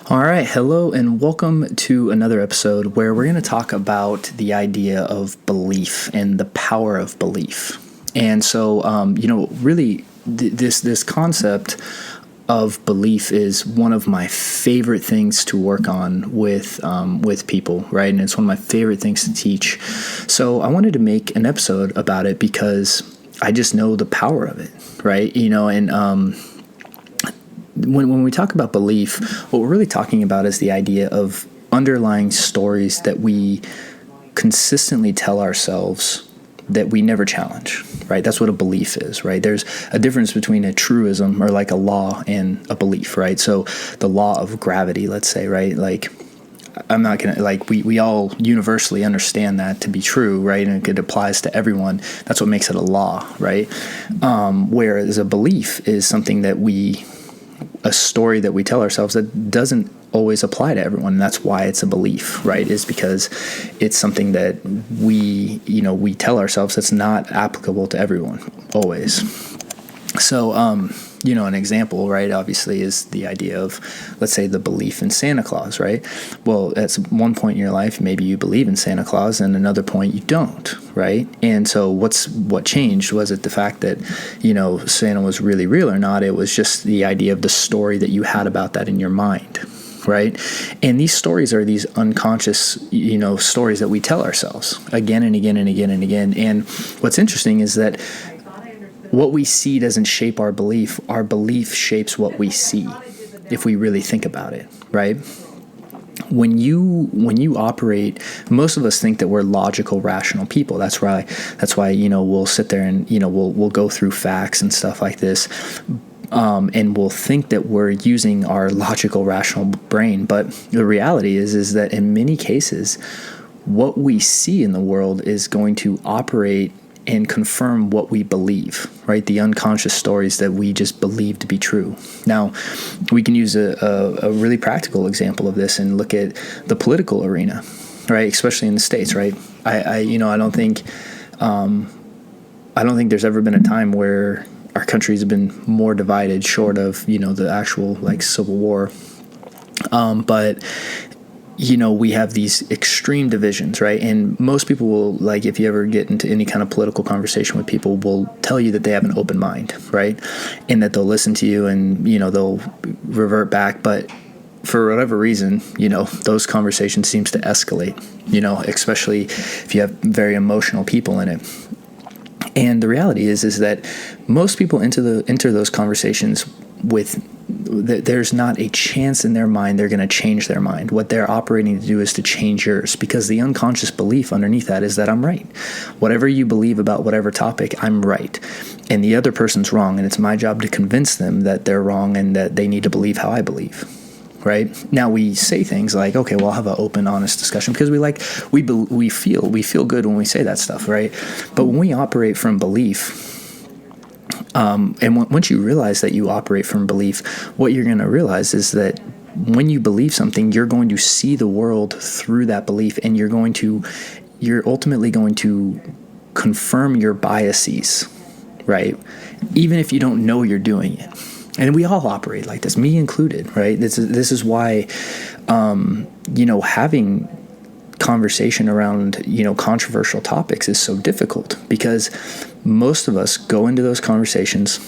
All right, hello and welcome to another episode where we're going to talk about the idea of belief and the power of belief. And so, really, this concept of belief is one of my favorite things to work on with people, right? And it's one of my favorite things to teach. So I wanted to make an episode about it because I just know the power of it, right? When we talk about belief, what we're really talking about is the idea of underlying stories that we consistently tell ourselves that we never challenge, right? That's what a belief is, right? There's a difference between a truism or like a law and a belief, right? So the law of gravity, let's say, right? Like, I'm not going to, like, we all universally understand that to be true, right? And it applies to everyone. That's what makes it a law, right? Whereas a belief is something that a story that we tell ourselves that doesn't always apply to everyone. And that's why it's a belief, right? Is because it's something that we tell ourselves that's not applicable to everyone always. So, an example, right, obviously is the idea of, let's say, the belief in Santa Claus, right? Well, at one point in your life, maybe you believe in Santa Claus, and another point you don't, right? And so what changed? Was it the fact that, Santa was really real or not? It was just the idea of the story that you had about that in your mind, right? And these stories are these unconscious, stories that we tell ourselves again and again and again and again. And what's interesting is that what we see doesn't shape our belief. Our belief shapes what we see, if we really think about it, right? When you operate, most of us think that we're logical, rational people. That's why we'll sit there and we'll go through facts and stuff like this, and we'll think that we're using our logical, rational brain. But the reality is that in many cases, what we see in the world is going to operate and confirm what we believe, right? The unconscious stories that we just believe to be true. Now, we can use a really practical example of this and look at the political arena, right? Especially in the States, right? I don't think there's ever been a time where our country's been more divided, short of the actual Civil War. But we have these extreme divisions, right? And most people will, if you ever get into any kind of political conversation with people, will tell you that they have an open mind, right? And that they'll listen to you and, they'll revert back. But for whatever reason, those conversations seems to escalate, especially if you have very emotional people in it. And the reality is that most people enter those conversations with there's not a chance in their mind they're going to change their mind. What they're operating to do is to change yours, because the unconscious belief underneath that is that I'm right. Whatever you believe about whatever topic, I'm right. And the other person's wrong, and it's my job to convince them that they're wrong and that they need to believe how I believe. Right? Now we say things like, okay, well, I'll have an open, honest discussion, because we feel good when we say that stuff, right? But when we operate from belief, and once you realize that you operate from belief, what you're going to realize is that when you believe something, you're going to see the world through that belief, and you're ultimately going to confirm your biases, right? Even if you don't know you're doing it. And we all operate like this, me included, right? This is why, having conversation around, controversial topics is so difficult, because most of us go into those conversations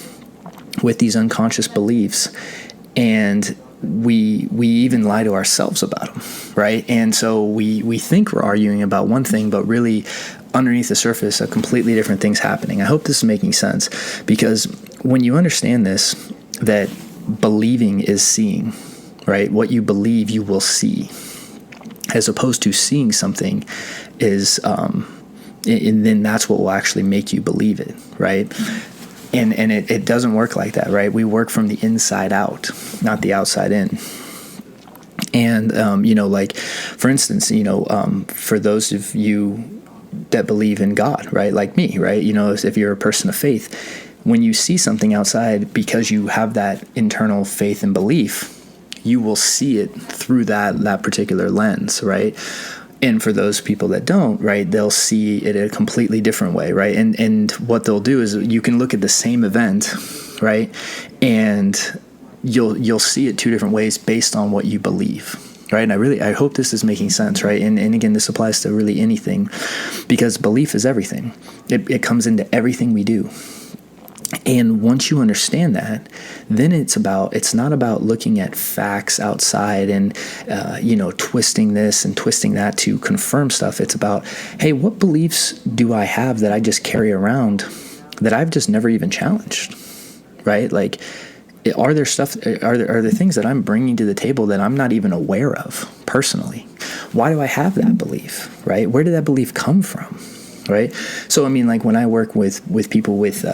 with these unconscious beliefs, and we even lie to ourselves about them, right? And so we think we're arguing about one thing, but really underneath the surface, a completely different thing's happening. I hope this is making sense, because when you understand this, that believing is seeing, right? What you believe, you will see, as opposed to seeing something is, and then that's what will actually make you believe it, right? And it doesn't work like that, right? We work from the inside out, not the outside in. And, for instance, for those of you that believe in God, right? Like me, right? If you're a person of faith, when you see something outside, because you have that internal faith and belief, you will see it through that particular lens, right? And for those people that don't, right, they'll see it a completely different way, right? And what they'll do is, you can look at the same event, right? And you'll see it two different ways based on what you believe, right? And I hope this is making sense, right? And again, this applies to really anything, because belief is everything. It comes into everything we do. And once you understand that, then it's not about looking at facts outside and, twisting this and twisting that to confirm stuff. It's about, hey, what beliefs do I have that I just carry around that I've just never even challenged, right? Like, are there things that I'm bringing to the table that I'm not even aware of personally? Why do I have that belief, right? Where did that belief come from, right? So, I mean, like when I work with people with,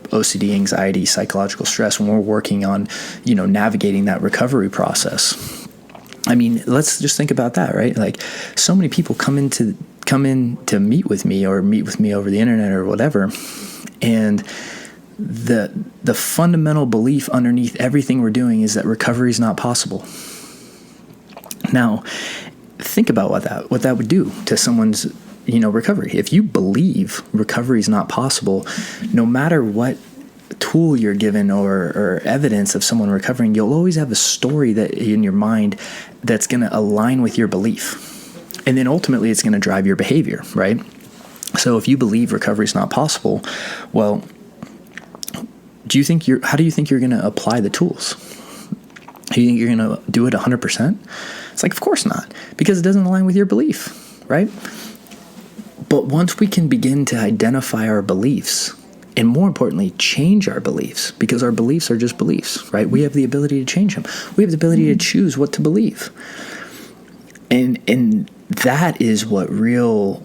OCD, anxiety, psychological stress, when we're working on, navigating that recovery process, I mean, let's just think about that, right? Like, so many people come in to meet with me over the internet or whatever, and the fundamental belief underneath everything we're doing is that recovery is not possible. Now, think about what that would do to someone's recovery. If you believe recovery is not possible, no matter what tool you're given or evidence of someone recovering, you'll always have a story that in your mind that's going to align with your belief. And then ultimately it's going to drive your behavior, right? So if you believe recovery is not possible, well, how do you think you're going to apply the tools? Do you think you're going to do it 100%? It's like, of course not, because it doesn't align with your belief, right? But once we can begin to identify our beliefs, and more importantly, change our beliefs, because our beliefs are just beliefs, right? We have the ability to change them. We have the ability to choose what to believe. And that is what real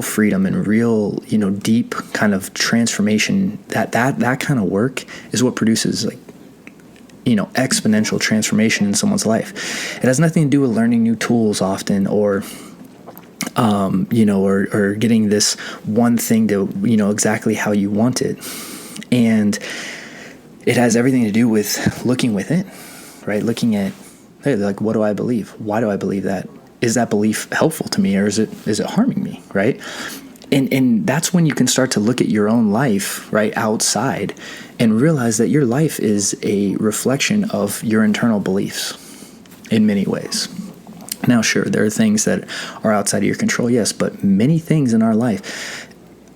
freedom and real, deep kind of transformation, that kind of work is what produces exponential transformation in someone's life. It has nothing to do with learning new tools often, or or getting this one thing to, exactly how you want it. And it has everything to do with looking within, right? Looking at, hey, like, what do I believe? Why do I believe that? Is that belief helpful to me, or is it harming me, right? And that's when you can start to look at your own life, right, outside, and realize that your life is a reflection of your internal beliefs in many ways. Now, sure, there are things that are outside of your control, yes, but many things in our life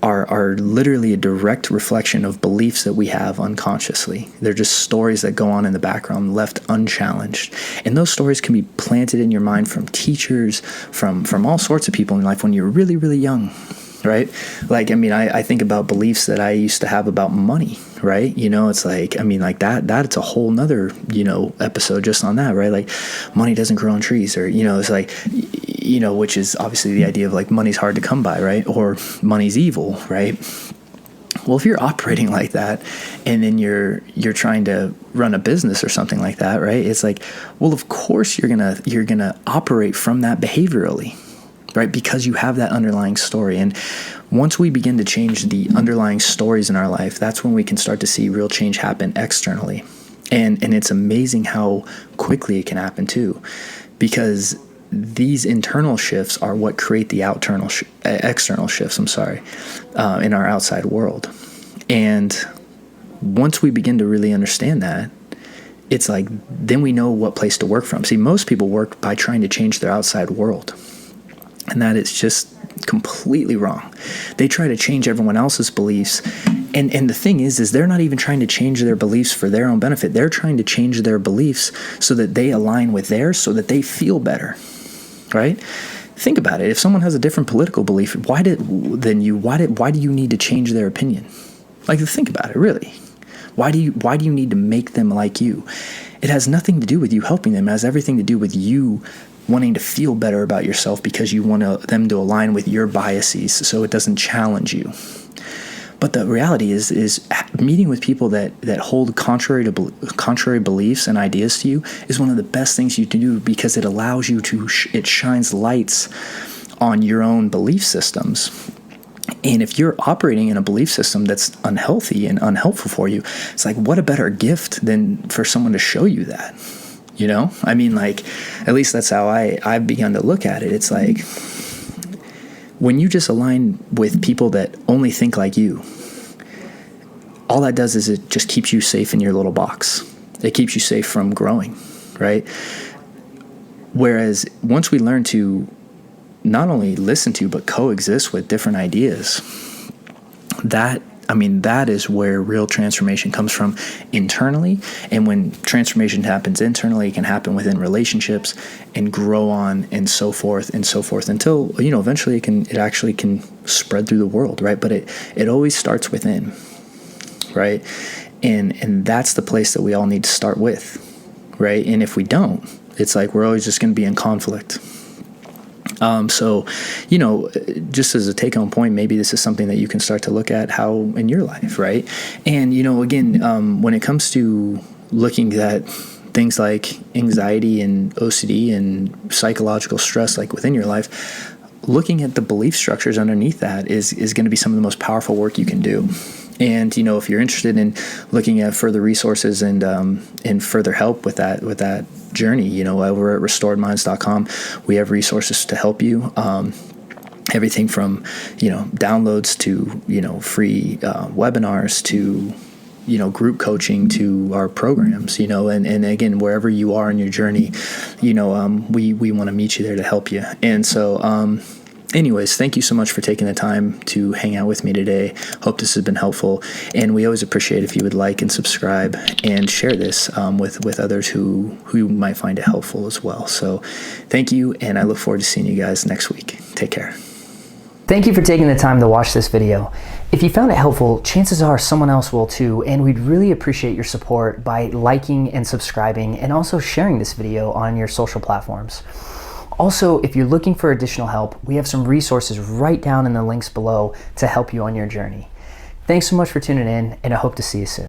are literally a direct reflection of beliefs that we have unconsciously. They're just stories that go on in the background, left unchallenged. And those stories can be planted in your mind from teachers, from all sorts of people in life when you're really, really young, right? Like, I mean, I think about beliefs that I used to have about money, right? It's like, I mean, like that's a whole nother, episode just on that, right? Like, money doesn't grow on trees, or, it's like, which is obviously the idea of like money's hard to come by, right? Or money's evil, right? Well, if you're operating like that, and then you're trying to run a business or something like that, right? It's like, well, of course you're gonna operate from that behaviorally, right? Because you have that underlying story. And once we begin to change the underlying stories in our life, that's when we can start to see real change happen externally. And it's amazing how quickly it can happen too, because these internal shifts are what create the external shifts, in our outside world. And once we begin to really understand that, it's like, then we know what place to work from. See, most people work by trying to change their outside world, and that is just completely wrong. They try to change everyone else's beliefs, and the thing is they're not even trying to change their beliefs for their own benefit. They're trying to change their beliefs so that they align with theirs, so that they feel better, right? Think about it. If someone has a different political belief why do you need to change their opinion? Like, think about it, really. Why do you need to make them like you? It has nothing to do with you helping them. It has everything to do with you wanting to feel better about yourself, because you want them to align with your biases so it doesn't challenge you. But the reality is meeting with people that hold contrary beliefs and ideas to you is one of the best things you can do, because it allows you to it shines lights on your own belief systems. And if you're operating in a belief system that's unhealthy and unhelpful for you, it's like, what a better gift than for someone to show you that. I mean, like, at least that's how I've begun to look at it. It's like, when you just align with people that only think like you, all that does is it just keeps you safe in your little box. It keeps you safe from growing, right? Whereas once we learn to not only listen to, but coexist with different ideas, that is where real transformation comes from internally. And when transformation happens internally, it can happen within relationships and grow on and so forth until, eventually it actually can spread through the world, right? But it always starts within, right? And that's the place that we all need to start with, right? And if we don't, it's like we're always just going to be in conflict. So, just as a take-home point, maybe this is something that you can start to look at how in your life, right? And, again, when it comes to looking at things like anxiety and OCD and psychological stress, like within your life, looking at the belief structures underneath that is going to be some of the most powerful work you can do. And, if you're interested in looking at further resources and further help with that journey, over at restoredminds.com, we have resources to help you. Everything from, downloads to, free webinars to, group coaching to our programs, and again, wherever you are in your journey, we want to meet you there to help you. And so, anyways, thank you so much for taking the time to hang out with me today. Hope this has been helpful. And we always appreciate if you would like and subscribe and share this with others who might find it helpful as well. So thank you, and I look forward to seeing you guys next week. Take care. Thank you for taking the time to watch this video. If you found it helpful, chances are someone else will too, and we'd really appreciate your support by liking and subscribing and also sharing this video on your social platforms. Also, if you're looking for additional help, we have some resources right down in the links below to help you on your journey. Thanks so much for tuning in, and I hope to see you soon.